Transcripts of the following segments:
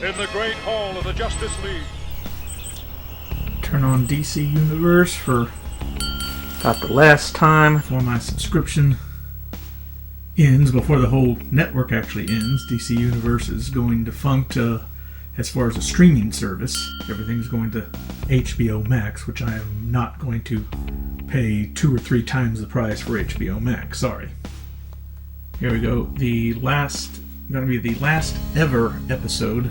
in the Great Hall of the Justice League. Turn on DC Universe for about the last time before my subscription ends, before the whole network actually ends. DC Universe is going defunct as far as a streaming service. Everything's going to HBO Max, which I am not going to pay 2 or 3 times the price for HBO Max. Sorry. Here we go. Going to be the last ever episode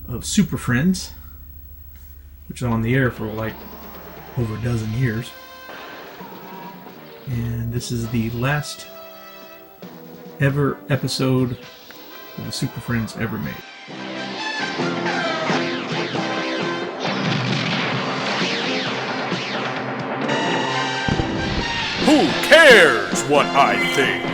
of Super Friends, which is on the air for like over a dozen years. And this is the last ever episode of the Super Friends ever made. Who cares what I think?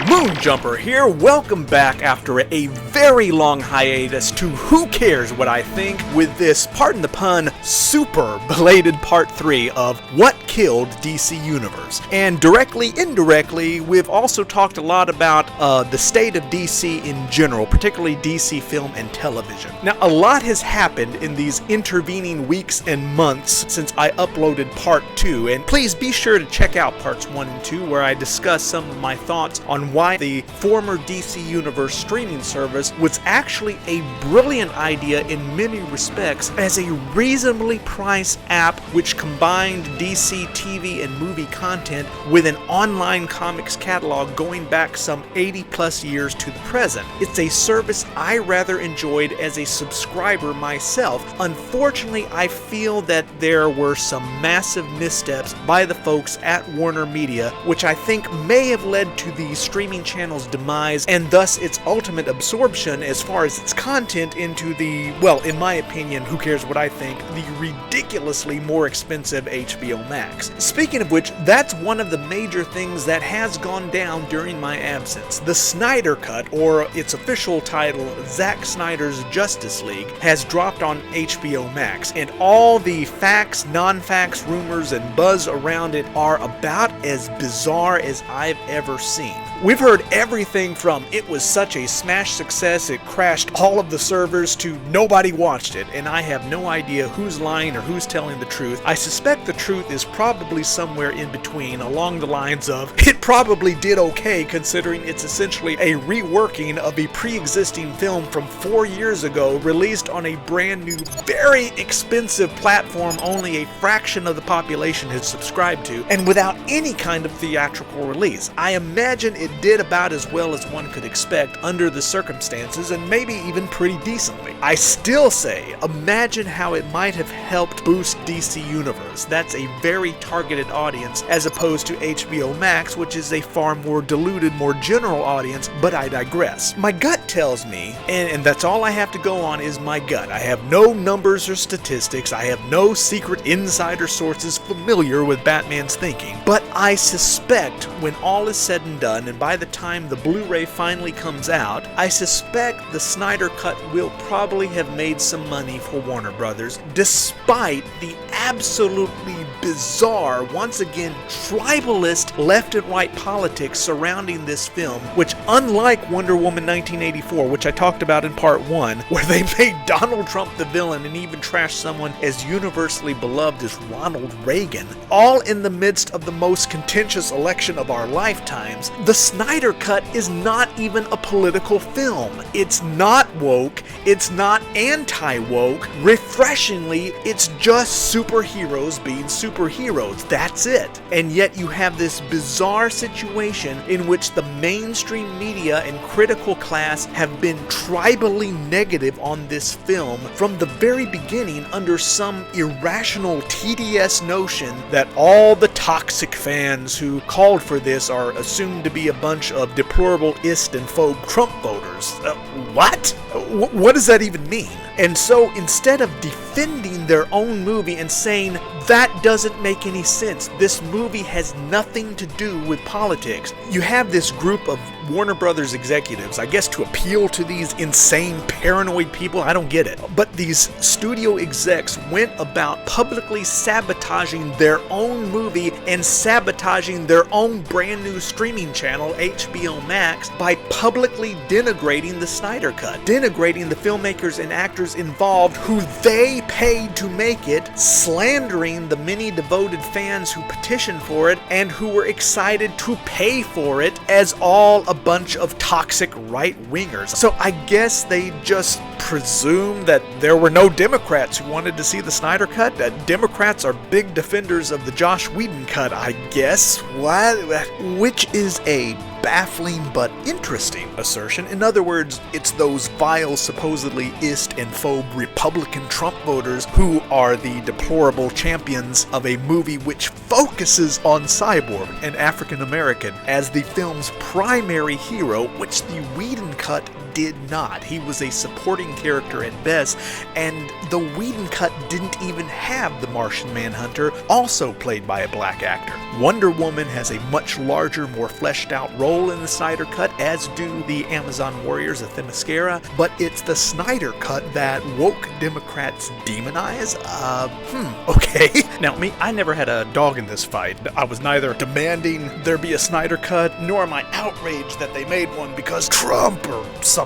Moonjumper here, welcome back after a very long hiatus to Who Cares What I Think, with this, pardon the pun, super belated part 3 of What Killed DC Universe. And directly, indirectly, we've also talked a lot about the state of DC in general, particularly DC film and television. Now, a lot has happened in these intervening weeks and months since I uploaded part 2, and please be sure to check out parts 1 and 2, where I discuss some of my thoughts on why the former DC Universe streaming service was actually a brilliant idea in many respects as a reasonably priced app which combined DC TV and movie content with an online comics catalog going back some 80 plus years to the present. It's a service I rather enjoyed as a subscriber myself. Unfortunately, I feel that there were some massive missteps by the folks at Warner Media, which I think may have led to the streaming channel's demise and thus its ultimate absorption as far as its content into the, well, in my opinion, who cares what I think, the ridiculously more expensive HBO Max. Speaking of which, that's one of the major things that has gone down during my absence. The Snyder Cut, or its official title, Zack Snyder's Justice League, has dropped on HBO Max, and all the facts, non-facts, rumors, and buzz around it are about as bizarre as I've ever seen. We've heard everything from it was such a smash success it crashed all of the servers to nobody watched it, and I have no idea who's lying or who's telling the truth. I suspect the truth is probably somewhere in between, along the lines of it probably did okay considering it's essentially a reworking of a pre-existing film from 4 years ago released on a brand new, very expensive platform only a fraction of the population has subscribed to, and without any kind of theatrical release. I imagine it did about as well as one could expect under the circumstances, and maybe even pretty decently. I still say, imagine how it might have helped boost DC Universe. That's a very targeted audience as opposed to HBO Max, which is a far more diluted, more general audience, but I digress. My gut tells me, and that's all I have to go on is my gut. I have no numbers or statistics, I have no secret insider sources familiar with Batman's thinking, but I suspect when all is said and done, and by the time the Blu-ray finally comes out, I suspect the Snyder Cut will probably have made some money for Warner Brothers, despite the absolutely bizarre, once again, tribalist left and right politics surrounding this film, which, unlike Wonder Woman 1984, which I talked about in part 1, where they made Donald Trump the villain and even trashed someone as universally beloved as Ronald Reagan, all in the midst of the most contentious election of our lifetimes, the Snyder Cut is not even a political film. It's not woke, it's not anti-woke. Refreshingly, it's just superheroes being superheroes. That's it. And yet you have this bizarre situation in which the mainstream media and critical class have been tribally negative on this film from the very beginning under some irrational TDS notion that all the toxic fans who called for this are assumed to be a bunch of deplorable ist and faux Trump voters. What? What does that even mean? And so instead of defending their own movie and saying, that doesn't make any sense, this movie has nothing to do with politics, you have this group of Warner Brothers executives, I guess to appeal to these insane, paranoid people, I don't get it. But these studio execs went about publicly sabotaging their own movie and sabotaging their own brand new streaming channel, HBO Max, by publicly denigrating the Snyder Cut, denigrating the filmmakers and actors involved who they paid to make it, slandering the many devoted fans who petitioned for it and who were excited to pay for it as all a bunch of toxic right-wingers. So I guess they just presumed that there were no Democrats who wanted to see the Snyder Cut. Democrats are big defenders of the Joss Whedon cut, I guess. What? Which is a baffling but interesting assertion. In other words, it's those vile, supposedly ist and phobe Republican Trump voters who are the deplorable champions of a movie which focuses on Cyborg, an African American, as the film's primary hero, which the Whedon cut did not. He was a supporting character at best, and the Whedon cut didn't even have the Martian Manhunter, also played by a black actor. Wonder Woman has a much larger, more fleshed out role in the Snyder Cut, as do the Amazon Warriors of Themyscira, but it's the Snyder Cut that woke Democrats demonize? Okay. Now, me, I never had a dog in this fight. I was neither demanding there be a Snyder Cut, nor am I outraged that they made one because Trump or something.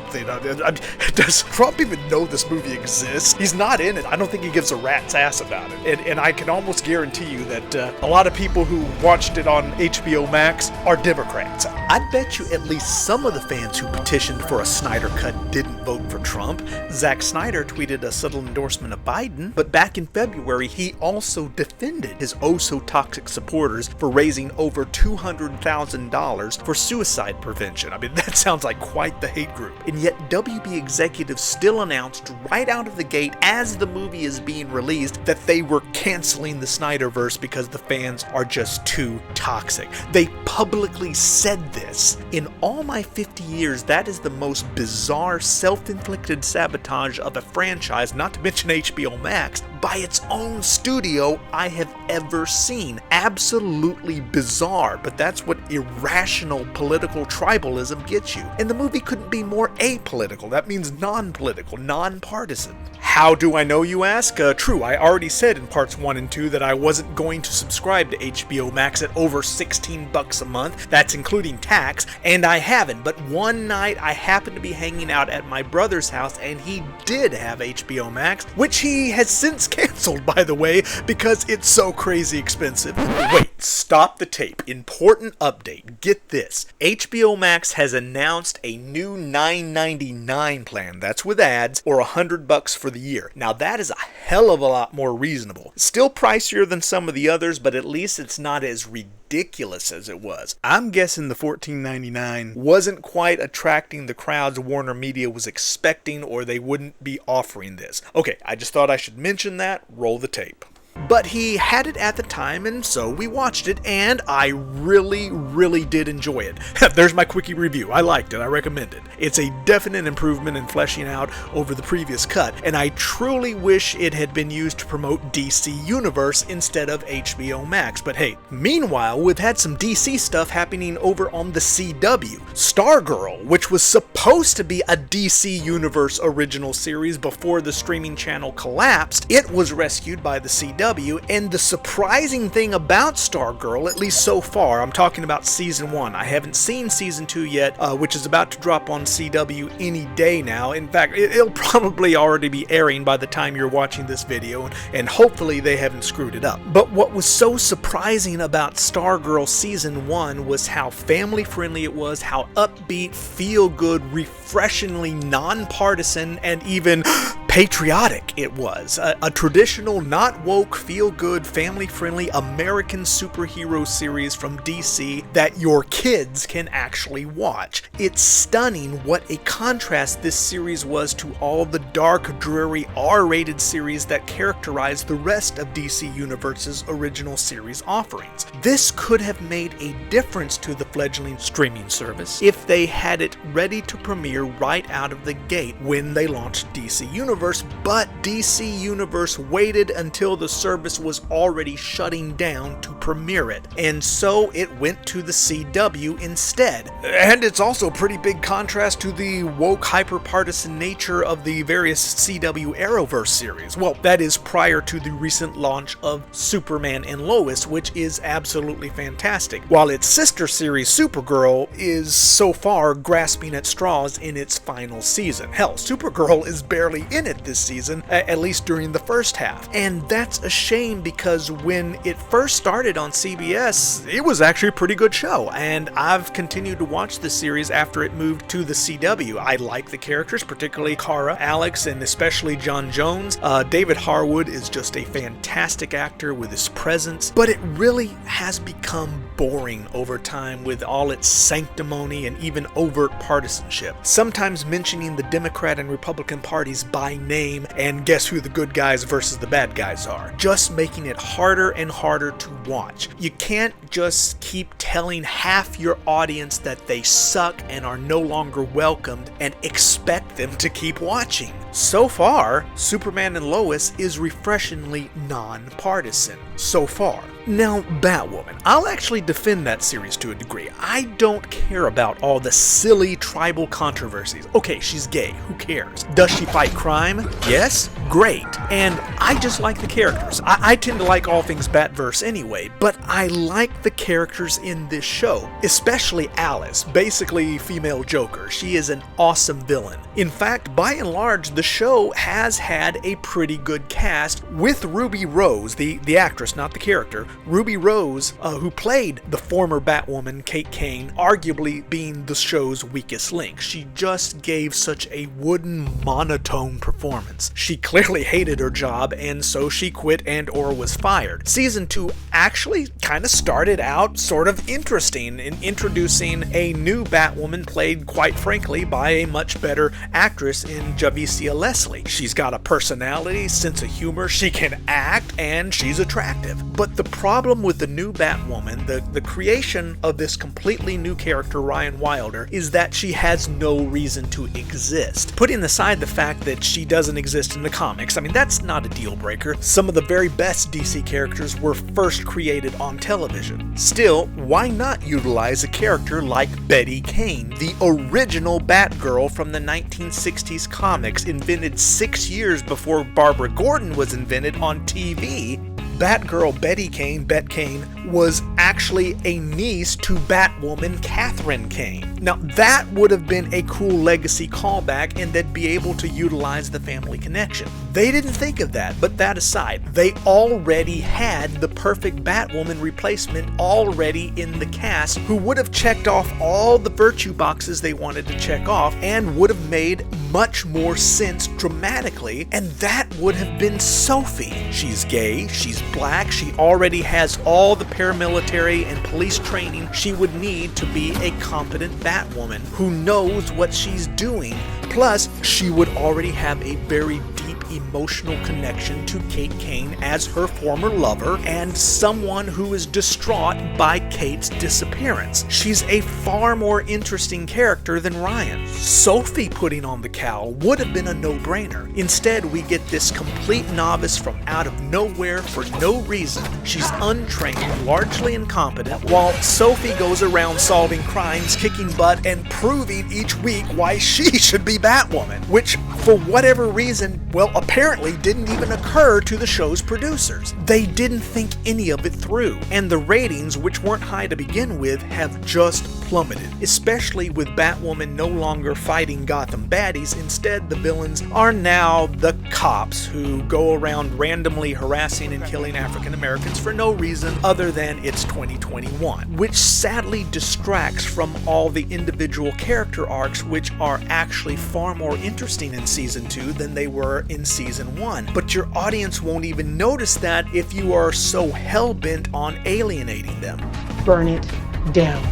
Does Trump even know this movie exists? He's not in it. I don't think he gives a rat's ass about it. And I can almost guarantee you that a lot of people who watched it on HBO Max are Democrats. I bet you at least some of the fans who petitioned for a Snyder Cut didn't vote for Trump. Zack Snyder tweeted a subtle endorsement of Biden, but back in February, he also defended his oh-so-toxic supporters for raising over $200,000 for suicide prevention. I mean, that sounds like quite the hate group. And yet, WB executives still announced right out of the gate as the movie is being released that they were canceling the Snyderverse because the fans are just too toxic. They publicly said this. In all my 50 years, that is the most bizarre, self-inflicted sabotage of a franchise, not to mention HBO Max, by its own studio I have ever seen. Absolutely bizarre, but that's what irrational political tribalism gets you. And the movie couldn't be more apolitical. That means non-political, non-partisan. How do I know, you ask? True, I already said in parts 1 and 2 that I wasn't going to subscribe to HBO Max at over $16 a month. That's including tax, and I haven't. But one night I happened to be hanging out at my brother's house, and he did have HBO Max, which he has since canceled, by the way, because it's so crazy expensive. Wait, stop the tape. Important update. Get this. HBO Max has announced a new $9.99 plan. That's with ads, or $100 for the year. Now that is a hell of a lot more reasonable. Still pricier than some of the others, but at least it's not as ridiculous as it was. I'm guessing the $14.99 wasn't quite attracting the crowds Warner Media was expecting, or they wouldn't be offering this. Okay, I just thought I should mention that. Roll the tape. But he had it at the time, and so we watched it, and I really did enjoy it. There's my quickie review. I liked it. I recommend it. It's a definite improvement in fleshing out over the previous cut, and I truly wish it had been used to promote DC Universe instead of HBO Max. But hey, meanwhile, we've had some DC stuff happening over on the CW. STARGIRL, which was supposed to be a DC Universe original series before the streaming channel collapsed, it was rescued by the CW. And the surprising thing about STARGIRL, at least so far, I'm talking about season 1. I haven't seen season 2 yet, which is about to drop on CW any day now. In fact, it'll probably already be airing by the time you're watching this video, and hopefully they haven't screwed it up. But what was so surprising about STARGIRL season 1 was how family-friendly it was, how upbeat, feel-good, refreshingly nonpartisan, and even patriotic it was. A traditional, not woke, feel-good, family-friendly American superhero series from DC that your kids can actually watch. It's stunning what a contrast this series was to all the dark, dreary, R-rated series that characterize the rest of DC Universe's original series offerings. This could have made a difference to the fledgling streaming service if they had it ready to premiere right out of the gate when they launched DC Universe, Universe, but DC Universe waited until the service was already shutting down to premiere it, and so it went to the CW instead. And it's also a pretty big contrast to the woke, hyper-partisan nature of the various CW Arrowverse series. Well, that is prior to the recent launch of Superman and Lois, which is absolutely fantastic, while its sister series Supergirl is so far grasping at straws in its final season. Hell, Supergirl is barely in it this season, at least during the first half. And that's a shame because when it first started on CBS, it was actually a pretty good show, and I've continued to watch the series after it moved to the CW. I like the characters, particularly Kara, Alex, and especially John Jones. David Harwood is just a fantastic actor with his presence, but it really has become boring over time with all its sanctimony and even overt partisanship. Sometimes mentioning the Democrat and Republican parties by name and guess who the good guys versus the bad guys are. Just making it harder and harder to watch. You can't just keep telling half your audience that they suck and are no longer welcomed and expect them to keep watching. So far, Superman and Lois is refreshingly non-partisan. So far. Now, Batwoman. I'll actually defend that series to a degree. I don't care about all the silly tribal controversies. Okay, she's gay. Who cares? Does she fight crime? Yes? Great. And I just like the characters. I tend to like all things Batverse anyway, but I like the characters in this show, especially Alice, basically female Joker. She is an awesome villain. In fact, by and large, the show has had a pretty good cast, with Ruby Rose, the actress, not the character, Ruby Rose, who played the former Batwoman, Kate Kane, arguably being the show's weakest link. She just gave such a wooden, monotone performance. She clearly hated her job, and so she quit and or was fired. Season 2 actually kind of started out sort of interesting in introducing a new Batwoman played, quite frankly, by a much better actress in Javicia Leslie. She's got a personality, sense of humor, she can act, and she's attractive. But the problem with the new Batwoman, the creation of this completely new character, Ryan Wilder, is that she has no reason to exist. Putting aside the fact that she doesn't exist in the comics, I mean, that's not a deal breaker. Some of the very best DC characters were first created on television. Still, why not utilize a character like Betty Kane, the original Batgirl from the 1960s comics, invented 6 years before Barbara Gordon was invented on TV? Batgirl Betty Kane, Bet Kane, was actually a niece to Batwoman Catherine Kane. Now, that would have been a cool legacy callback, and they'd be able to utilize the family connection. They didn't think of that, but that aside, they already had the perfect Batwoman replacement already in the cast, who would have checked off all the virtue boxes they wanted to check off and would have made much more sense dramatically, and that would have been Sophie. She's gay, she's black, she already has all the paramilitary and police training she would need to be a competent Batwoman who knows what she's doing. Plus, she would already have a very deep emotional connection to Kate Kane as her former lover and someone who is distraught by Kate's disappearance. She's a far more interesting character than Ryan. Sophie putting on the cowl would have been a no-brainer. Instead, we get this complete novice from out of nowhere for no reason. She's untrained, largely incompetent, while Sophie goes around solving crimes, kicking butt, and proving each week why she should be Batwoman, which, for whatever reason, well, apparently didn't even occur to the show's producers. They didn't think any of it through, and the ratings, which weren't high to begin with, have just plummeted, especially with Batwoman no longer fighting Gotham baddies. Instead, the villains are now the cops who go around randomly harassing and killing African Americans for no reason other than it's 2021, which sadly distracts from all the individual character arcs, which are actually far more interesting in Season 2 than they were in Season 1. But your audience won't even notice that if you are so hell-bent on alienating them. Burn it down.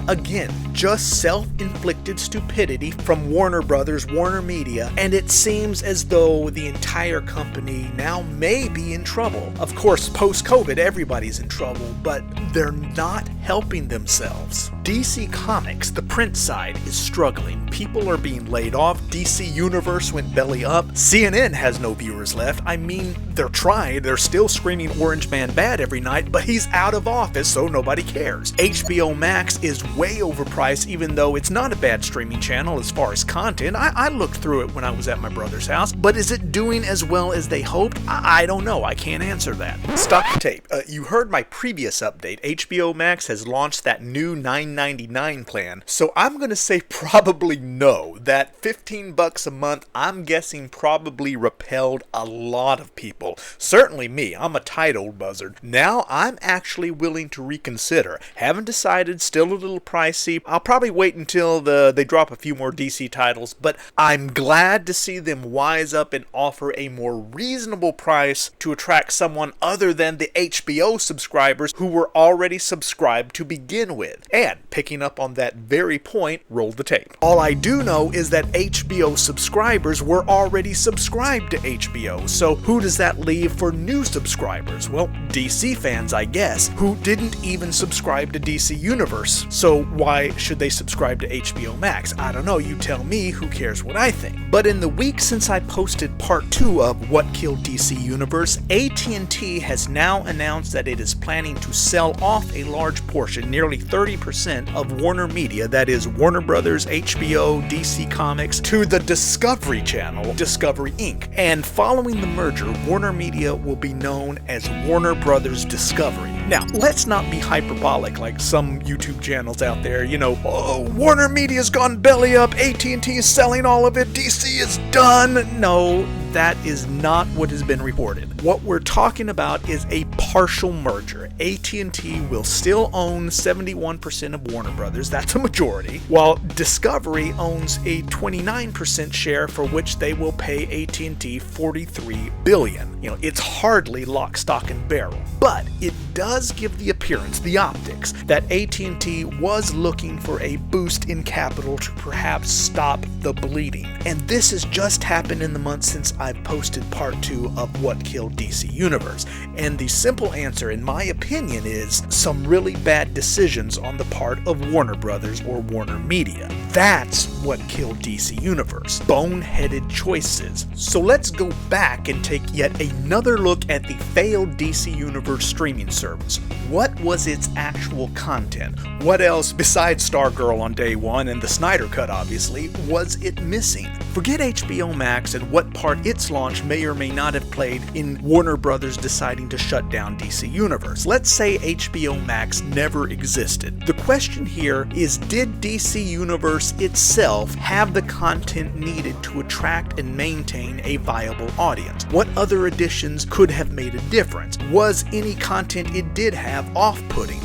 Again, just self-inflicted stupidity from Warner Brothers, Warner Media, and it seems as though the entire company now may be in trouble. Of course, post-COVID, everybody's in trouble, but they're not helping themselves. DC Comics, the print side, is struggling. People are being laid off. DC Universe went belly up. CNN has no viewers left. I mean, they're trying. They're still screaming Orange Man bad every night, but he's out of office, so nobody cares. HBO Max is way overpriced, even though it's not a bad streaming channel as far as content. I looked through it when I was at my brother's house, but is it doing as well as they hoped? I don't know. I can't answer that. Stop the tape. You heard my previous update. HBO Max has launched that new $9.99 plan, so I'm going to say probably no. That $15 a month, I'm guessing probably repelled a lot of people. Certainly me. I'm a tight old buzzard. Now I'm actually willing to reconsider. Haven't decided, still a little pricey. I'll probably wait until they drop a few more DC titles, but I'm glad to see them wise up and offer a more reasonable price to attract someone other than the HBO subscribers who were already subscribed to begin with. And picking up on that very point, roll the tape. All I do know is that HBO subscribers were already subscribed to HBO, so who does that leave for new subscribers? Well, DC fans, I guess, who didn't even subscribe to DC Universe. So why should they subscribe to HBO Max? I don't know, you tell me, who cares what I think. But in the week since I posted part 2 of What Killed DC Universe, AT&T has now announced that it is planning to sell off a large portion, nearly 30% of Warner Media, that is Warner Brothers, HBO, DC Comics, to the Discovery Channel, Discovery Inc. And following the merger, Warner Media will be known as Warner Brothers Discovery. Now, let's not be hyperbolic like some YouTube channels out there, oh, Warner Media's gone belly up, AT&T is selling all of it, DC is done. No, that is not what has been reported. What we're talking about is a partial merger. AT&T will still own 71% of Warner Brothers, that's a majority, while Discovery owns a 29% share for which they will pay AT&T $43 billion. It's hardly lock, stock, and barrel, but it does give the appearance, the optics, that AT&T was looking for a boost in capital to perhaps stop the bleeding. And this has just happened in the month since I've posted part 2 of What Killed DC Universe. And the simple answer, in my opinion, is some really bad decisions on the part of Warner Brothers or Warner Media. That's what killed DC Universe. Boneheaded choices. So let's go back and take yet another look at the failed DC Universe streaming service. What was its actual content? What else, besides STARGIRL on day 1 and the SNYDER Cut obviously, was it missing? Forget HBO Max and what part its launch may or may not have played in Warner Brothers deciding to shut down DC Universe. Let's say HBO Max never existed. The question here is, did DC Universe itself have the content needed to attract and maintain a viable audience? What other additions could have made a difference? Was any content it did have off-putting?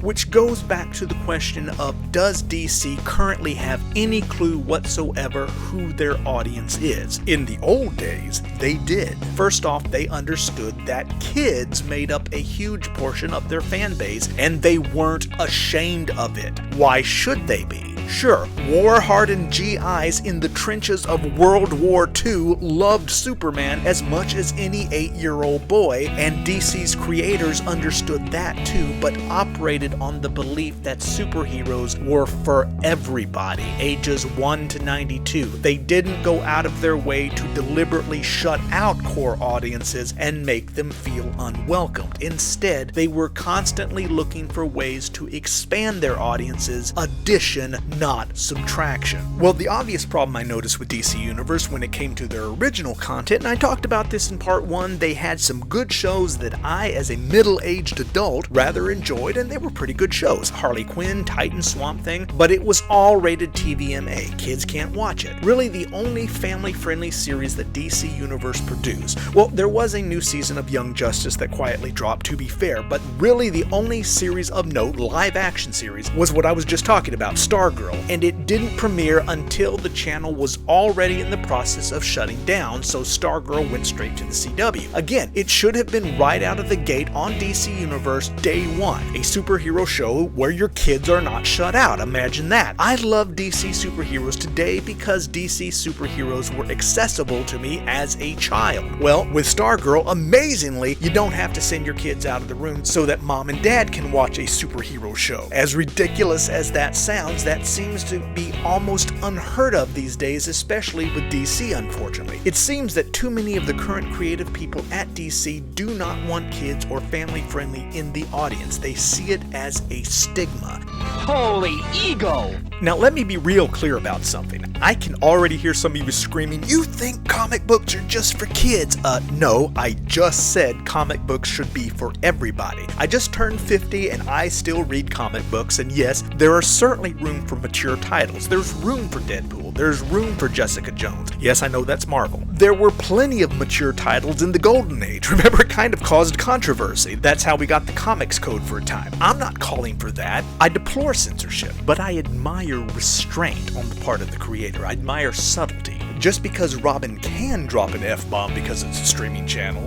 Which goes back to the question of, does DC currently have any clue whatsoever who their audience is? In the old days, they did. First off, they understood that kids made up a huge portion of their fan base, and they weren't ashamed of it. Why should they be? Sure, war-hardened GIs in the trenches of World War II loved Superman as much as any 8-year-old boy, and DC's creators understood that too, but operated on the belief that superheroes were for everybody, ages 1 to 92. They didn't go out of their way to deliberately shut out core audiences and make them feel unwelcomed. Instead, they were constantly looking for ways to expand their audiences, addition, not subtraction. Well, the obvious problem I noticed with DC Universe when it came to their original content, and I talked about this in part 1, they had some good shows that I, as a middle-aged adult, rather enjoyed, and they were pretty good shows. Harley Quinn, Titan, Swamp Thing, but it was all rated TVMA. Kids can't watch it. Really, the only family-friendly series that DC Universe produced. Well, there was a new season of Young Justice that quietly dropped, to be fair, but really the only series of note, live-action series, was what I was just talking about, STARGIRL. STARGIRL, and it didn't premiere until the channel was already in the process of shutting down, so STARGIRL went straight to the CW. Again, it should have been right out of the gate on DC Universe day one, a superhero show where your kids are not shut out. Imagine that. I love DC superheroes today because DC superheroes were accessible to me as a child. Well, with STARGIRL, amazingly, you don't have to send your kids out of the room so that mom and dad can watch a superhero show. As ridiculous as that sounds, that seems to be almost unheard of these days, especially with DC, unfortunately. It seems that too many of the current creative people at DC do not want kids or family-friendly in the audience. They see it as a stigma. Holy ego! Now let me be real clear about something. I can already hear some of you screaming, "You think comic books are just for kids?" No, I just said comic books should be for everybody. I just turned 50 and I still read comic books, and yes, there are certainly room for mature titles. There's room for Deadpool. There's room for Jessica Jones. Yes, I know that's Marvel. There were plenty of mature titles in the Golden Age. Remember, it kind of caused controversy. That's how we got the comics code for a time. I'm not calling for that. I deplore censorship, but I admire restraint on the part of the creator. I admire subtlety. Just because Robin can drop an F-bomb because it's a streaming channel,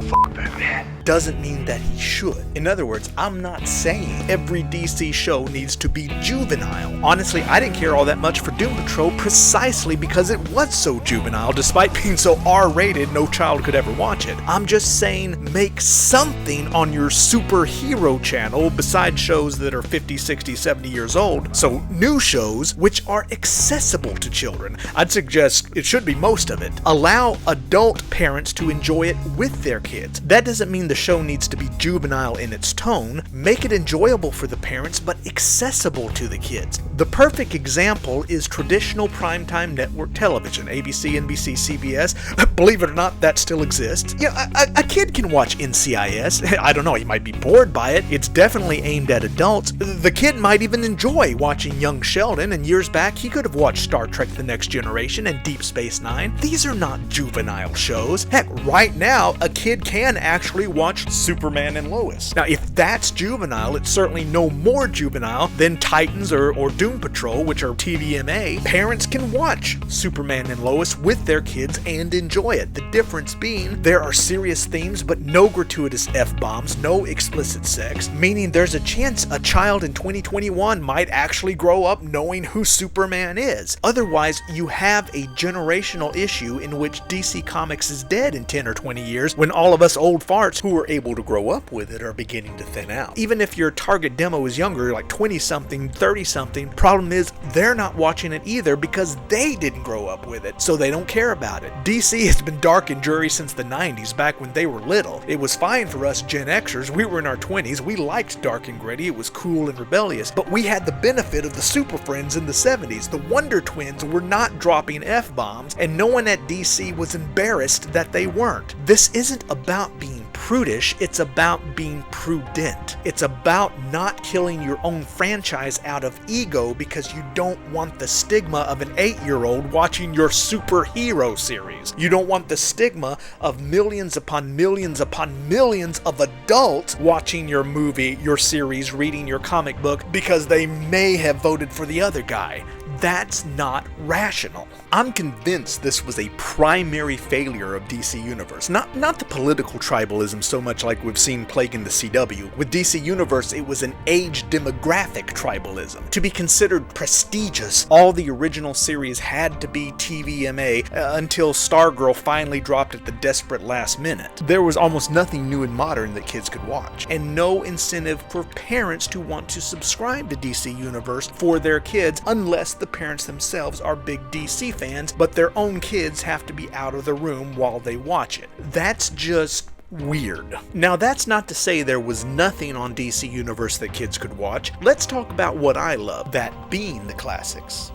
doesn't mean that he should. In other words, I'm not saying every DC show needs to be juvenile. Honestly, I didn't care all that much for Doom Patrol precisely because it was so juvenile. Despite being so R-rated, no child could ever watch it. I'm just saying make something on your superhero channel besides shows that are 50, 60, 70 years old. So new shows which are accessible to children. I'd suggest it should be most of it. Allow adult parents to enjoy it with their kids. That doesn't mean the show needs to be juvenile in its tone. Make it enjoyable for the parents, but accessible to the kids. The perfect example is traditional primetime network television, ABC, NBC, CBS. Believe it or not, that still exists. Yeah, a kid can watch NCIS. I don't know, he might be bored by it. It's definitely aimed at adults. The kid might even enjoy watching Young Sheldon, and years back he could have watched Star Trek The Next Generation and Deep Space Nine. These are not juvenile shows. Heck, right now, a kid can actually watch Superman and Lois. Now, if that's juvenile, it's certainly no more juvenile than Titans or Doom Patrol, which are TVMA. Parents can watch Superman and Lois with their kids and enjoy it. The difference being, there are serious themes, but no gratuitous F-bombs, no explicit sex, meaning there's a chance a child in 2021 might actually grow up knowing who Superman is. Otherwise, you have a generational issue in which DC Comics is dead in 10 or 20 years when all of us old farts who were able to grow up with it are beginning to thin out. Even if your target demo is younger, like 20-something, 30-something, problem is they're not watching it either because they didn't grow up with it, so they don't care about it. DC has been dark and dreary since the 90s, back when they were little. It was fine for us Gen Xers. We were in our 20s. We liked dark and gritty. It was cool and rebellious, but we had the benefit of the Super Friends in the 70s. The Wonder Twins were not dropping F-bombs, and no one at DC was embarrassed that they weren't. This isn't about being prudish, it's about being prudent. It's about not killing your own franchise out of ego because you don't want the stigma of an 8-year-old watching your superhero series. You don't want the stigma of millions upon millions upon millions of adults watching your movie, your series, reading your comic book because they may have voted for the other guy. That's not rational. I'm convinced this was a primary failure of DC Universe. Not the political tribalism so much like we've seen plaguing the CW. With DC Universe, it was an age demographic tribalism. To be considered prestigious, all the original series had to be TVMA until STARGIRL finally dropped at the desperate last minute. There was almost nothing new and modern that kids could watch, and no incentive for parents to want to subscribe to DC Universe for their kids unless the parents themselves are big DC fans, but their own kids have to be out of the room while they watch it. That's just weird. Now, that's not to say there was nothing on DC Universe that kids could watch. Let's talk about what I love, that being the classics.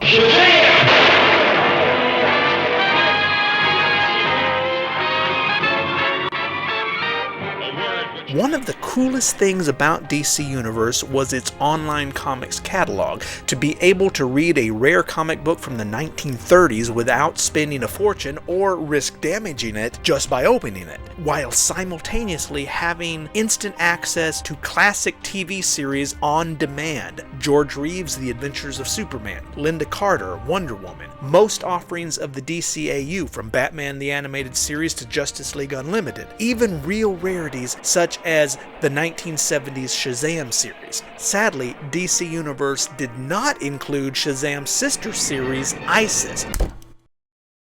One of the coolest things about DC Universe was its online comics catalog. To be able to read a rare comic book from the 1930s without spending a fortune or risk damaging it just by opening it, while simultaneously having instant access to classic TV series on demand. George Reeves' The Adventures of Superman, Linda Carter, Wonder Woman, most offerings of the DCAU from Batman the Animated Series to Justice League Unlimited, even real rarities such as the 1970s Shazam series. Sadly, DC Universe did not include Shazam's sister series, Isis.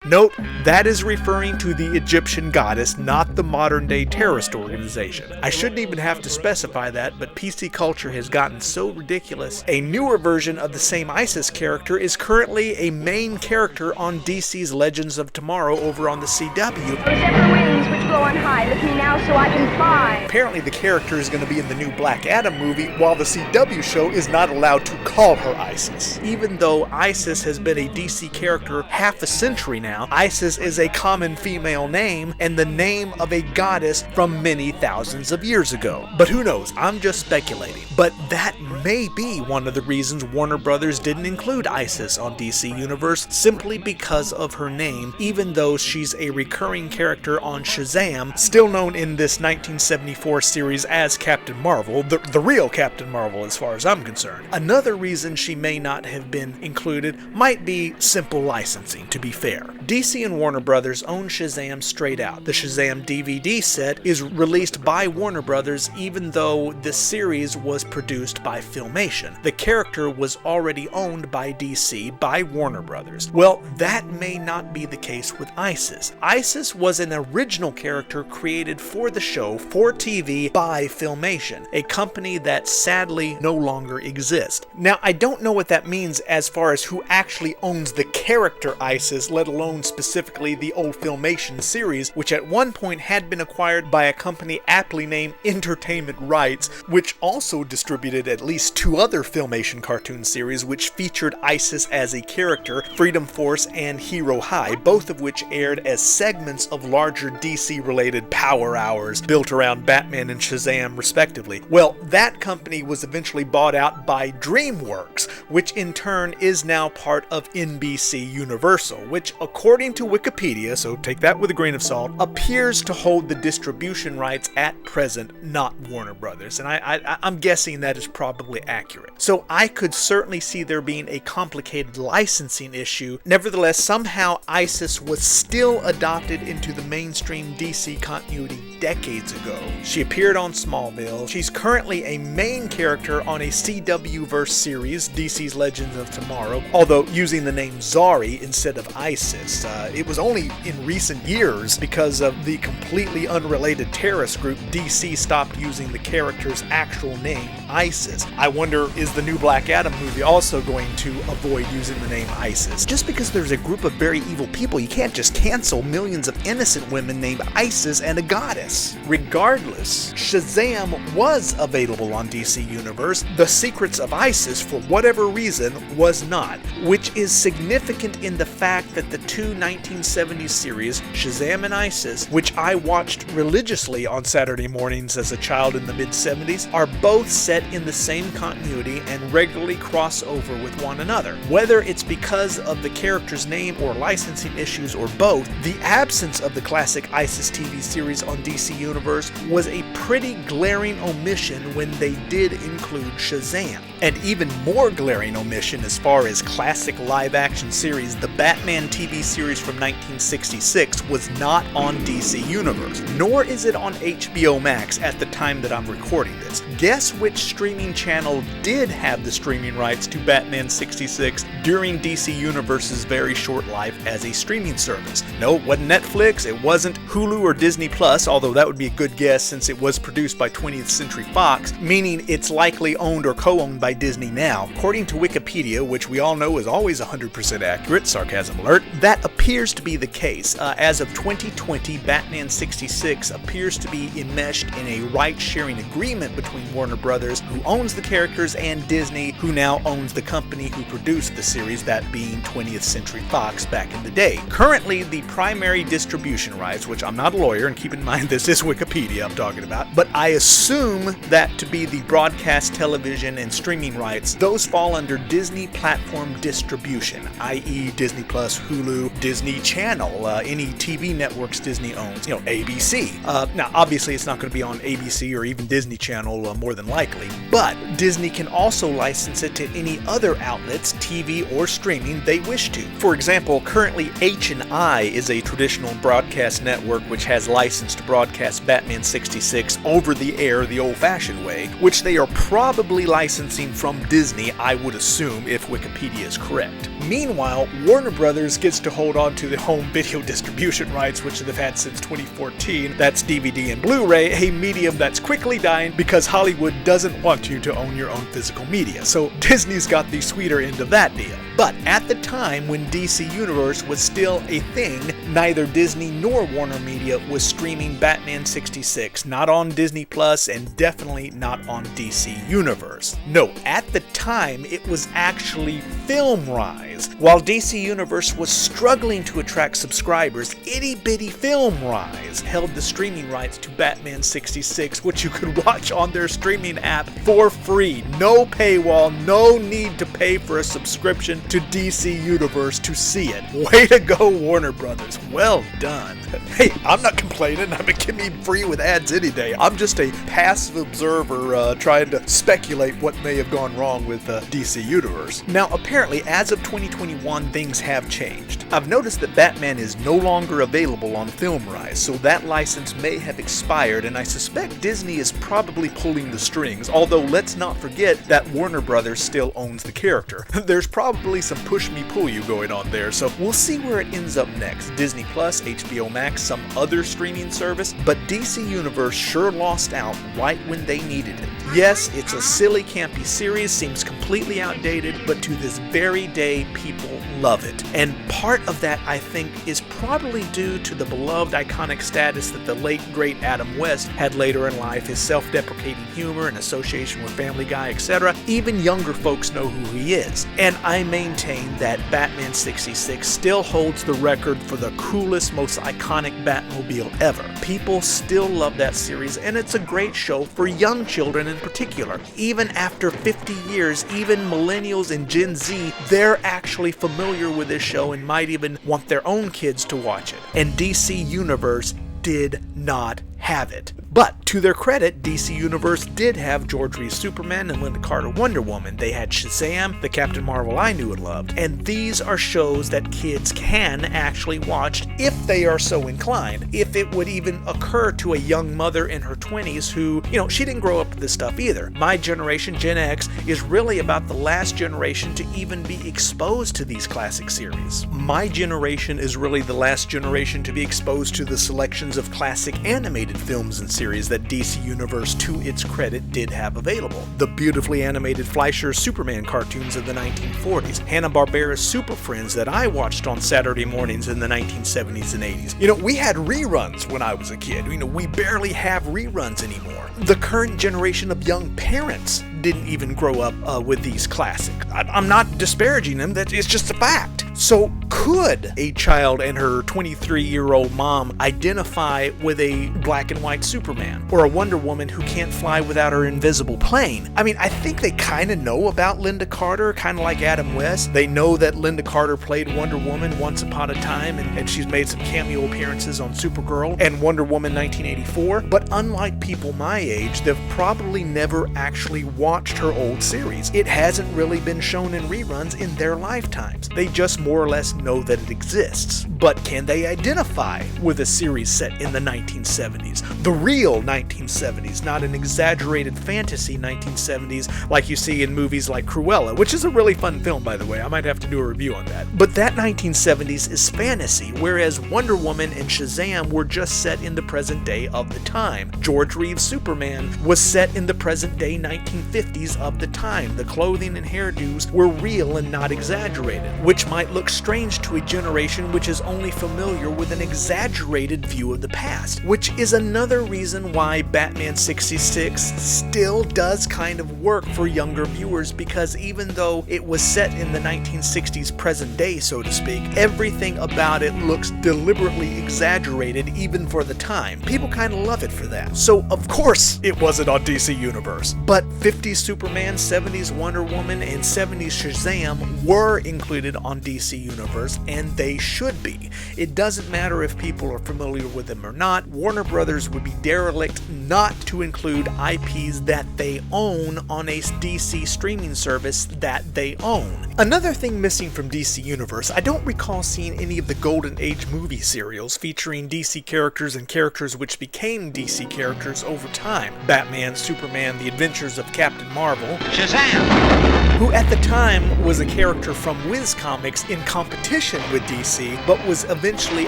Note, that is referring to the Egyptian goddess, not the modern-day terrorist organization. I shouldn't even have to specify that, but PC culture has gotten so ridiculous. A newer version of the same Isis character is currently a main character on DC's Legends of Tomorrow over on the CW. Whichever wings which go on high, lift me now so I can fly. Apparently the character is going to be in the new Black Adam movie, while the CW show is not allowed to call her Isis. Even though Isis has been a DC character half a century now, Isis is a common female name and the name of a goddess from many thousands of years ago. But who knows, I'm just speculating. But that may be one of the reasons Warner Brothers didn't include Isis on DC Universe, simply because of her name, even though she's a recurring character on Shazam, still known in this 1974 series as Captain Marvel, the real Captain Marvel as far as I'm concerned. Another reason she may not have been included might be simple licensing, to be fair. DC and Warner Brothers own Shazam straight out. The Shazam DVD set is released by Warner Brothers even though the series was produced by Filmation. The character was already owned by DC by Warner Brothers. Well, that may not be the case with Isis. Isis was an original character created for the show for TV by Filmation, a company that sadly no longer exists. Now, I don't know what that means as far as who actually owns the character Isis, let alone specifically the old Filmation series, which at one point had been acquired by a company aptly named Entertainment Rights, which also distributed at least two other Filmation cartoon series which featured Isis as a character, Freedom Force and Hero High, both of which aired as segments of larger DC-related power hours built around Batman and Shazam respectively. Well, that company was eventually bought out by DreamWorks, which in turn is now part of NBC Universal, which according to Wikipedia, so take that with a grain of salt, appears to hold the distribution rights at present, not Warner Brothers, and I'm guessing that is probably accurate. So I could certainly see there being a complicated licensing issue. Nevertheless, somehow Isis was still adopted into the mainstream DC continuity decades ago. She appeared on Smallville. She's currently a main character on a CW-verse series, DC's Legends of Tomorrow, although using the name Zari instead of Isis. It was only in recent years, because of the completely unrelated terrorist group, DC stopped using the character's actual name, Isis. I wonder, is the new Black Adam movie also going to avoid using the name Isis? Just because there's a group of very evil people, you can't just cancel millions of innocent women named Isis and a goddess. Regardless, Shazam was available on DC Universe. The Secrets of Isis, for whatever reason, was not, which is significant in the fact that the two 1970s series, Shazam and Isis, which I watched religiously on Saturday mornings as a child in the mid-70s, are both set in the same continuity and regularly cross over with one another. Whether it's because of the character's name or licensing issues or both, the absence of the classic Isis TV series on DC Universe was a pretty glaring omission when they did include Shazam. An even more glaring omission as far as classic live-action series, the Batman TV series from 1966 was not on DC Universe, nor is it on HBO Max at the time that I'm recording this. Guess which streaming channel did have the streaming rights to Batman 66 during DC Universe's very short life as a streaming service? No, it wasn't Netflix, it wasn't Hulu or Disney Plus, although that would be a good guess since it was produced by 20th Century Fox, meaning it's likely owned or co-owned by Disney now. According to Wikipedia, which we all know is always 100% accurate, sarcasm alert, that appears to be the case. As of 2020, Batman 66 appears to be enmeshed in a right-sharing agreement between Warner Brothers, who owns the characters, and Disney, who now owns the company who produced the series, that being 20th Century Fox back in the day. Currently, the primary distribution rights, which I'm not a lawyer, and keep in mind this is Wikipedia I'm talking about, but I assume that to be the broadcast television and streaming rights, those fall under Disney Platform Distribution, i.e. Disney Plus, Hulu, Disney Channel, any TV networks Disney owns, ABC. Now, obviously, it's not going to be on ABC or even Disney Channel more than likely, but Disney can also license it to any other outlets, TV or streaming, they wish to. For example, currently H&I is a traditional broadcast network which has license to broadcast Batman 66 over the air the old-fashioned way, which they are probably licensing from Disney, I would assume, if Wikipedia is correct. Meanwhile, Warner Brothers gets to hold on to the home video distribution rights, which they've had since 2014. That's DVD and Blu-ray, a medium that's quickly dying because Hollywood doesn't want you to own your own physical media. So Disney's got the sweeter end of that deal. But at the time when DC Universe was still a thing, neither Disney nor Warner Media was streaming Batman 66, not on Disney Plus and definitely not on DC Universe. No, at the time it was actually FilmRise. While DC Universe was struggling to attract subscribers, itty bitty FilmRise held the streaming rights to Batman 66, which you could watch on their streaming app for free. No paywall, no need to pay for a subscription to DC Universe to see it. Way to go, Warner Brothers. Well done. Hey, I'm not complaining. I mean, give me free with ads any day. I'm just a passive observer trying to speculate what may have gone wrong with DC Universe. Now, apparently, as of 2021, things have changed. I've noticed that Batman is no longer available on FilmRise, so that license may have expired, and I suspect Disney is probably pulling the strings, although let's not forget that Warner Brothers still owns the character. There's probably some push-me-pull-you going on there, so we'll see where it ends up next. Disney Plus, HBO Max, some other streaming service, but DC Universe sure lost out right when they needed it. Yes, it's a silly, campy series, seems completely outdated, but to this very day, people love it. And part of that, I think, is probably due to the beloved iconic status that the late, great Adam West had later in life, his self-deprecating humor and association with Family Guy, etc. Even younger folks know who he is. And I maintain that Batman 66 still holds the record for the coolest, most iconic Batmobile ever. People still love that series, and it's a great show for young children in particular. Even after 50 years, even millennials and Gen Z, they're actually familiar with this show and might even want their own kids to watch it. And DC Universe did not have it. But to their credit, DC Universe did have George Reeves' Superman and Linda Carter Wonder Woman. They had Shazam, the Captain Marvel I knew and loved. And these are shows that kids can actually watch if they are so inclined. If it would even occur to a young mother in her 20s who, she didn't grow up with this stuff either. My generation, Gen X, is really about the last generation to even be exposed to these classic series. My generation is really the last generation to be exposed to the selections of classic animated films and series that DC Universe, to its credit, did have available. The beautifully animated Fleischer Superman cartoons of the 1940s, Hanna-Barbera Super Friends that I watched on Saturday mornings in the 1970s and 80s. We had reruns when I was a kid. We barely have reruns anymore. The current generation of young parents didn't even grow up with these classics. I'm not disparaging them, it's just a fact. So could a child and her 23-year-old mom identify with a black and white Superman or a Wonder Woman who can't fly without her invisible plane? I mean, I think they kind of know about Linda Carter, kind of like Adam West. They know that Linda Carter played Wonder Woman once upon a time, and she's made some cameo appearances on Supergirl and Wonder Woman 1984. But unlike people my age, they've probably never actually watched her old series. It hasn't really been shown in reruns in their lifetimes. They just more or less know that it exists. But can they identify with a series set in the 1970s? The real 1970s, not an exaggerated fantasy 1970s like you see in movies like Cruella, which is a really fun film, by the way. I might have to do a review on that. But that 1970s is fantasy, whereas Wonder Woman and Shazam were just set in the present day of the time. George Reeves' Superman was set in the present day 1950s. 50s of the time. The clothing and hairdos were real and not exaggerated, which might look strange to a generation which is only familiar with an exaggerated view of the past, which is another reason why Batman 66 still does kind of work for younger viewers, because even though it was set in the 1960s present day, so to speak, everything about it looks deliberately exaggerated even for the time. People kind of love it for that. So of course it wasn't on DC Universe. But 50s Superman, 70s Wonder Woman, and 70s Shazam were included on DC Universe, and they should be. It doesn't matter if people are familiar with them or not. Warner Brothers would be derelict not to include IPs that they own on a DC streaming service that they own. Another thing missing from DC Universe, I don't recall seeing any of the Golden Age movie serials featuring DC characters and characters which became DC characters over time. Batman, Superman, The Adventures of Captain Marvel, Shazam! who at the time was a character from Wiz Comics in competition with DC, but was eventually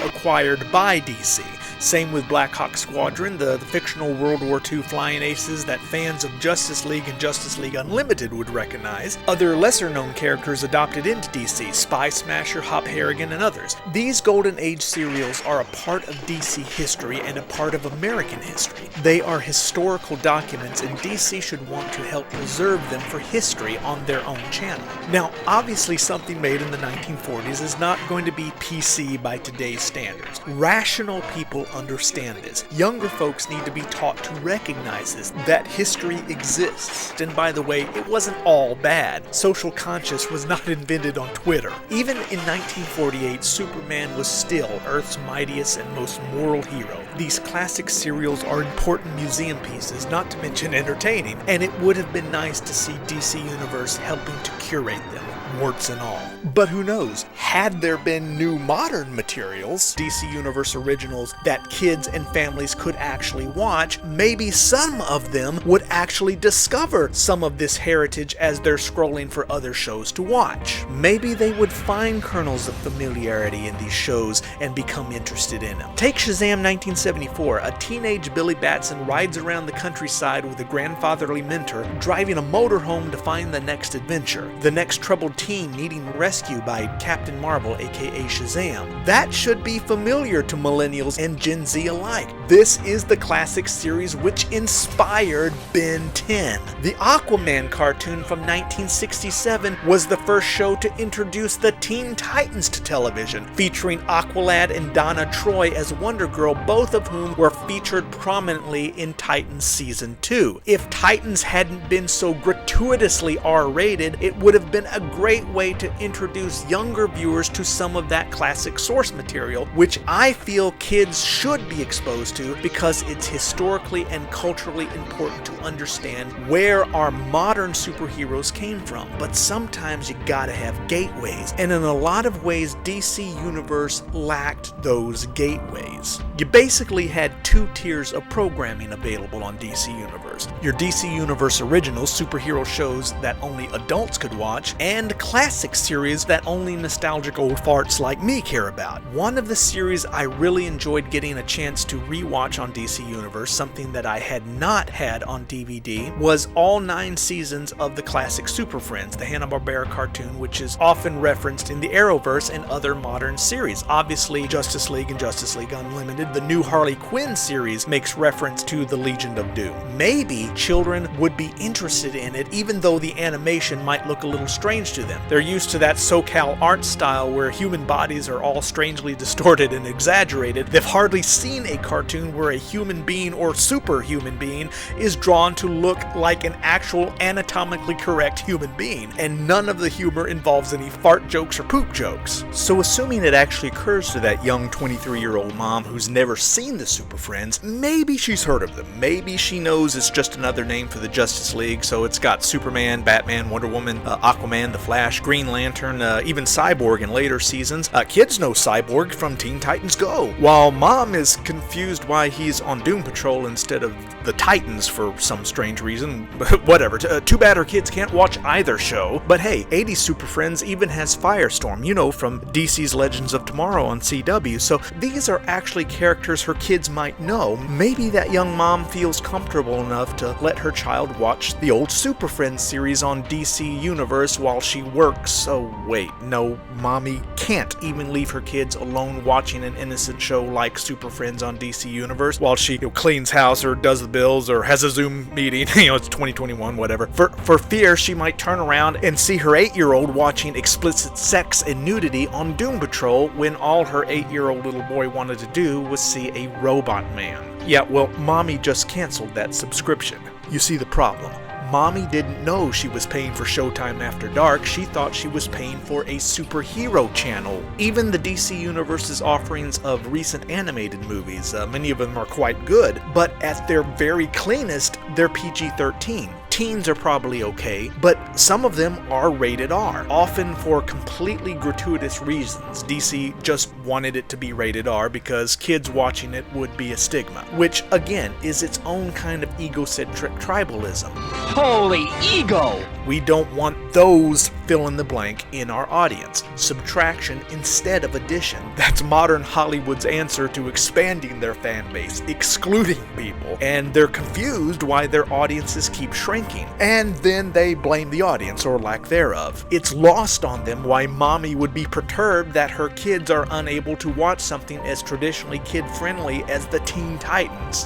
acquired by DC. Same with Black Hawk Squadron, the fictional World War II flying aces that fans of Justice League and Justice League Unlimited would recognize. Other lesser-known characters adopted into DC, Spy Smasher, Hop Harrigan, and others. These Golden Age serials are a part of DC history and a part of American history. They are historical documents, and DC should want to help preserve them for history on their own channel. Now, obviously something made in the 1940s is not going to be PC by today's standards. Rational people understand this. Younger folks need to be taught to recognize this, that history exists. And by the way, it wasn't all bad. Social conscience was not invented on Twitter. Even in 1948, Superman was still Earth's mightiest and most moral hero. These classic serials are important museum pieces, not to mention entertaining, and it would have been nice to see DC Universe helping to curate them, warts and all. But who knows, had there been new modern materials, DC Universe originals, that kids and families could actually watch, maybe some of them would actually discover some of this heritage as they're scrolling for other shows to watch. Maybe they would find kernels of familiarity in these shows and become interested in them. Take Shazam 1974, a teenage Billy Batson rides around the countryside with a grandfatherly mentor, driving a motorhome to find the next adventure, the next troubled teen needing rescue by Captain Marvel, aka Shazam. That should be familiar to millennials and Gen Z alike. This is the classic series which inspired Ben 10. The Aquaman cartoon from 1967 was the first show to introduce the Teen Titans to television, featuring Aqualad and Donna Troy as Wonder Girl, both of whom were featured prominently in Titans Season 2. If Titans hadn't been so gratuitously R-rated, it would have been a great way to introduce younger viewers to some of that classic source material, which I feel kids should be exposed to because it's historically and culturally important to understand where our modern superheroes came from. But sometimes you gotta have gateways, and in a lot of ways DC Universe lacked those gateways. You basically had two tiers of programming available on DC Universe. Your DC Universe originals, superhero shows that only adults could watch, and classic series that only nostalgic old farts like me care about. One of the series I really enjoyed getting a chance to rewatch on DC Universe, something that I had not had on DVD, was all 9 seasons of the classic Super Friends, the Hanna-Barbera cartoon, which is often referenced in the Arrowverse and other modern series. Obviously, Justice League and Justice League Unlimited, the new Harley Quinn series, makes reference to the Legion of Doom. Maybe children would be interested in it, even though the animation might look a little strange to them. They're used to that SoCal art style where human bodies are all strangely distorted and exaggerated. They've hardly seen a cartoon where a human being or superhuman being is drawn to look like an actual anatomically correct human being, and none of the humor involves any fart jokes or poop jokes. So assuming it actually occurs to that young 23-year-old mom who's never seen the Super Friends, maybe she's heard of them. Maybe she knows it's just another name for the Justice League, so it's got Superman, Batman, Wonder Woman, Aquaman, The Flash, Green Lantern, even Cyborg in later seasons. Kids know Cyborg from Teen Titans Go, while mom Mom is confused why he's on Doom Patrol instead of the Titans for some strange reason. Whatever, too bad her kids can't watch either show. But hey, 80s Super Friends even has Firestorm, you know, from DC's Legends of Tomorrow on CW, so these are actually characters her kids might know. Maybe that young mom feels comfortable enough to let her child watch the old Super Friends series on DC Universe while she works. Oh wait, no, mommy can't even leave her kids alone watching an innocent show like Super Friends on DC Universe while she cleans house or does the bills or has a Zoom meeting. It's 2021, whatever. For fear she might turn around and see her 8-year-old watching explicit sex and nudity on Doom Patrol when all her 8-year-old little boy wanted to do was see a robot man. Yeah, well, mommy just canceled that subscription. You see the problem. Mommy didn't know she was paying for Showtime After Dark. She thought she was paying for a superhero channel. Even the DC Universe's offerings of recent animated movies, many of them are quite good, but at their very cleanest, they're PG-13. Teens are probably okay, but some of them are rated R, often for completely gratuitous reasons. DC just wanted it to be rated R because kids watching it would be a stigma, which again is its own kind of egocentric tribalism. Holy ego! We don't want those fill in the blank in our audience. Subtraction instead of addition. That's modern Hollywood's answer to expanding their fan base, excluding people, and they're confused why their audiences keep shrinking. And then they blame the audience, or lack thereof. It's lost on them why mommy would be perturbed that her kids are unable to watch something as traditionally kid-friendly as the Teen Titans.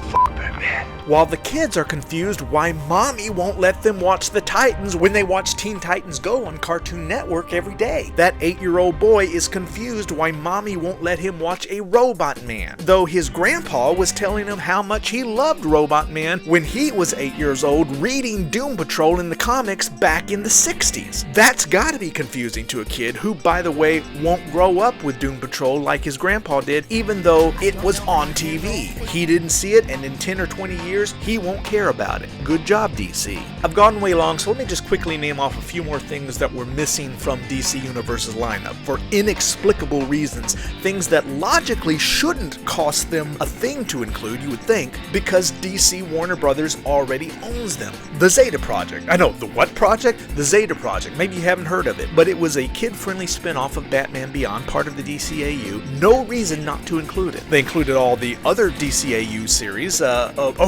While the kids are confused why mommy won't let them watch the Titans when they watch Teen Titans Go on Cartoon Network every day. That 8-year-old boy is confused why mommy won't let him watch a Robot Man, though his grandpa was telling him how much he loved Robot Man when he was 8 years old reading Doom Patrol in the comics back in the 60s. That's gotta be confusing to a kid who, by the way, won't grow up with Doom Patrol like his grandpa did, even though it was on TV. He didn't see it, and in 10 or 20 years, he won't care about it. Good job, DC. I've gone way long, so let me just quickly name off a few more things that were missing from DC Universe's lineup for inexplicable reasons, things that logically shouldn't cost them a thing to include, you would think, because DC Warner Brothers already owns them. The ZETA Project. I know, the what project? The ZETA Project. Maybe you haven't heard of it, but it was a kid-friendly spin-off of Batman Beyond, part of the DCAU. No reason not to include it. They included all the other DCAU series,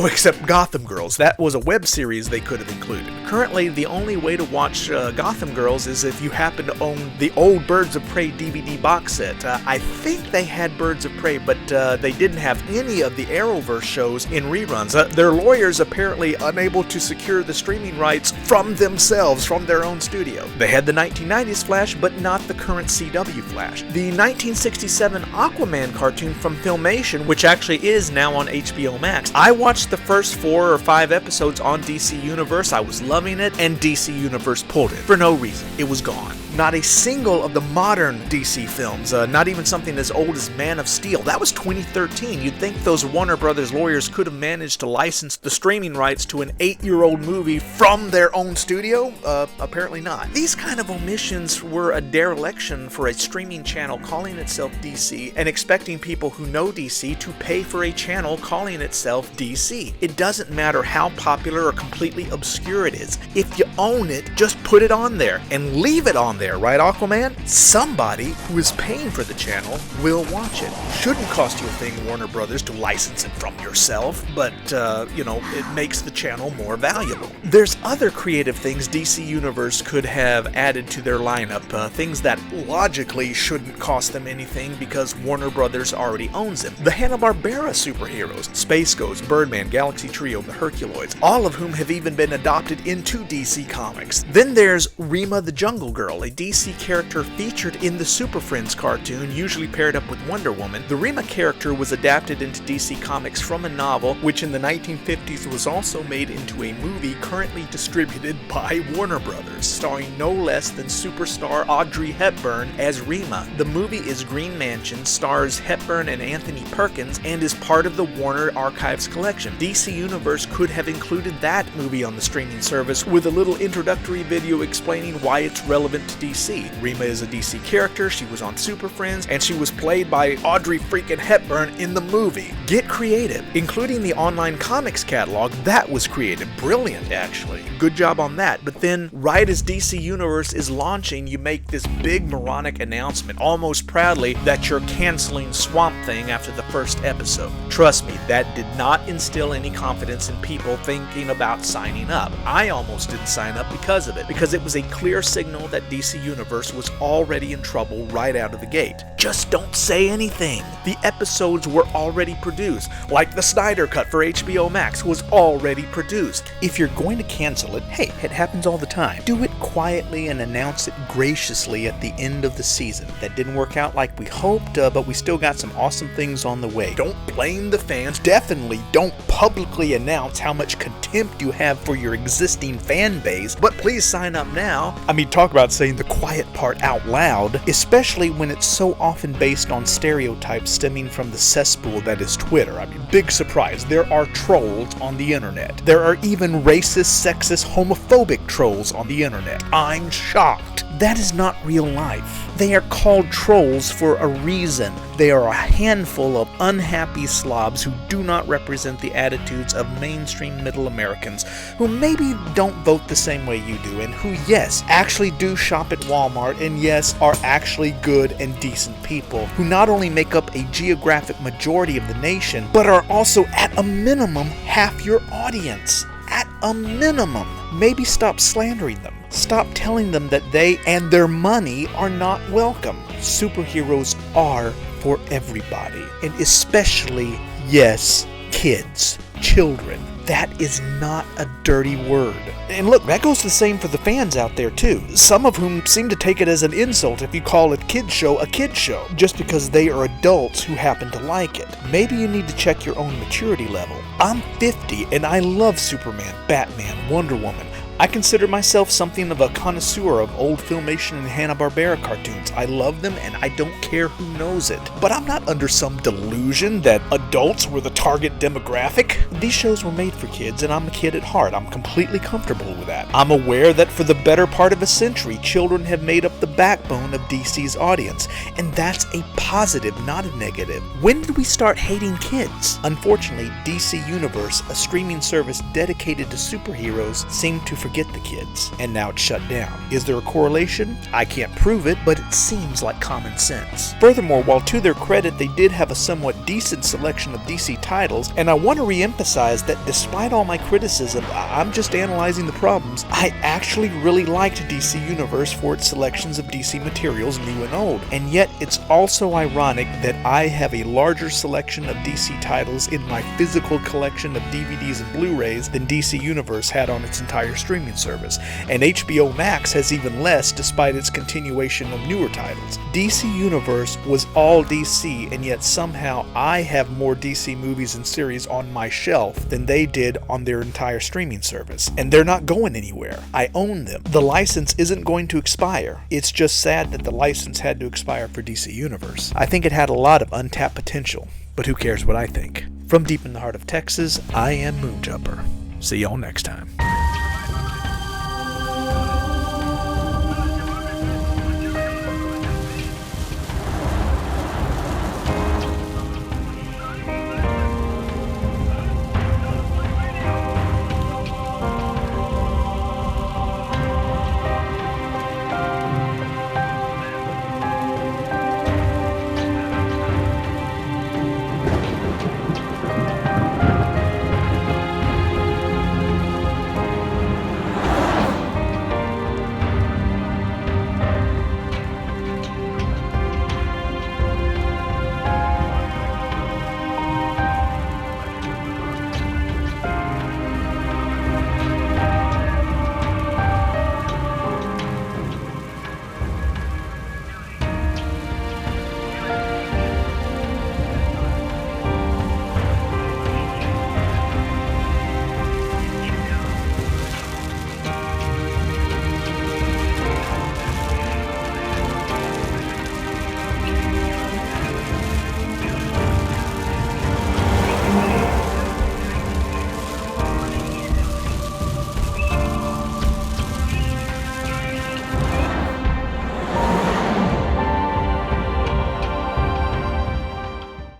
except Gotham Girls. That was a web series they could have included. Currently, the only way to watch Gotham Girls is if you happen to own the old Birds of Prey DVD box set. I think they had Birds of Prey, but they didn't have any of the Arrowverse shows in reruns. Their lawyers apparently unable to secure the streaming rights from themselves, from their own studio. They had the 1990s Flash, but not the current CW Flash. The 1967 Aquaman cartoon from Filmation, which actually is now on HBO Max. I watched the first 4 or 5 episodes on DC Universe. I was loving it, and DC Universe pulled it for no reason. It was gone. Not a single of the modern DC films, not even something as old as Man of Steel. That was 2013. You'd think those Warner Brothers lawyers could have managed to license the streaming rights to an 8-year-old movie from their own studio? Apparently not. These kind of omissions were a dereliction for a streaming channel calling itself DC and expecting people who know DC to pay for a channel calling itself DC. It doesn't matter how popular or completely obscure it is. If you own it, just put it on there and leave it on there, right, Aquaman? Somebody who is paying for the channel will watch it. Shouldn't cost you a thing, Warner Brothers, to license it from yourself, but, it makes the channel more valuable. There's other creative things DC Universe could have added to their lineup, things that logically shouldn't cost them anything because Warner Brothers already owns them. The Hanna-Barbera superheroes, Space Ghost, Birdman, Galaxy Trio, the Herculoids, all of whom have even been adopted into DC Comics. Then there's Rima the Jungle Girl, a DC character featured in the Super Friends cartoon, usually paired up with Wonder Woman. The Rima character was adapted into DC Comics from a novel, which in the 1950s was also made into a movie currently distributed by Warner Brothers, starring no less than superstar Audrey Hepburn as Rima. The movie is Green Mansion, stars Hepburn and Anthony Perkins, and is part of the Warner Archives collection. DC Universe could have included that movie on the streaming service with a little introductory video explaining why it's relevant to DC. Rima is a DC character, she was on Super Friends, and she was played by Audrey freaking Hepburn in the movie. Get creative, including the online comics catalog. That was creative. Brilliant, actually. Good job on that. But then, right as DC Universe is launching, you make this big moronic announcement, almost proudly, that you're canceling Swamp Thing after the first episode. Trust me, that did not instill any confidence in people thinking about signing up. I almost didn't sign up because of it, because it was a clear signal that DC Universe was already in trouble right out of the gate. Just don't say anything. The episodes were already produced, like the Snyder Cut for HBO Max was already produced. If you're going to cancel it, hey, it happens all the time. Do it quietly and announce it graciously at the end of the season. That didn't work out like we hoped, but we still got some awesome things on the way. Don't blame the fans. Definitely don't publicly announce how much contempt you have for your existing fan base, but please sign up now. I mean, talk about saying the quiet part out loud, especially when it's so often based on stereotypes stemming from the cesspool that is Twitter. I mean, big surprise, there are trolls on the internet. There are even racist, sexist, homophobic trolls on the internet. I'm shocked. That is not real life. They are called trolls for a reason. They are a handful of unhappy slobs who do not represent the attitudes of mainstream middle Americans who maybe don't vote the same way you do, and who, yes, actually do shop at Walmart, and yes, are actually good and decent people, who not only make up a geographic majority of the nation, but are also at a minimum half your audience. At a minimum. Maybe stop slandering them. Stop telling them that they and their money are not welcome. Superheroes are for everybody, and especially, yes, kids, children. That is not a dirty word. And look, that goes the same for the fans out there too, some of whom seem to take it as an insult if you call a kid show, just because they are adults who happen to like it. Maybe you need to check your own maturity level. I'm 50 and I love Superman, Batman, Wonder Woman. I consider myself something of a connoisseur of old Filmation and Hanna-Barbera cartoons. I love them and I don't care who knows it. But I'm not under some delusion that adults were the target demographic. These shows were made for kids and I'm a kid at heart. I'm completely comfortable with that. I'm aware that for the better part of a century, children have made up the backbone of DC's audience. And that's a positive, not a negative. When did we start hating kids? Unfortunately, DC Universe, a streaming service dedicated to superheroes, seemed to forget the kids, and now it's shut down. Is there a correlation? I can't prove it, but it seems like common sense. Furthermore, while to their credit, they did have a somewhat decent selection of DC titles, and I want to re-emphasize that despite all my criticism, I'm just analyzing the problems, I actually really liked DC Universe for its selections of DC materials, new and old, and yet it's also ironic that I have a larger selection of DC titles in my physical collection of DVDs and Blu-rays than DC Universe had on its entire streaming service, and HBO Max has even less despite its continuation of newer titles. DC Universe was all DC, and yet somehow I have more DC movies and series on my shelf than they did on their entire streaming service, and they're not going anywhere. I own them. The license isn't going to expire. It's just sad that the license had to expire for DC Universe. I think it had a lot of untapped potential, but who cares what I think? From deep in the heart of Texas, I am Moonjumper. See y'all next time.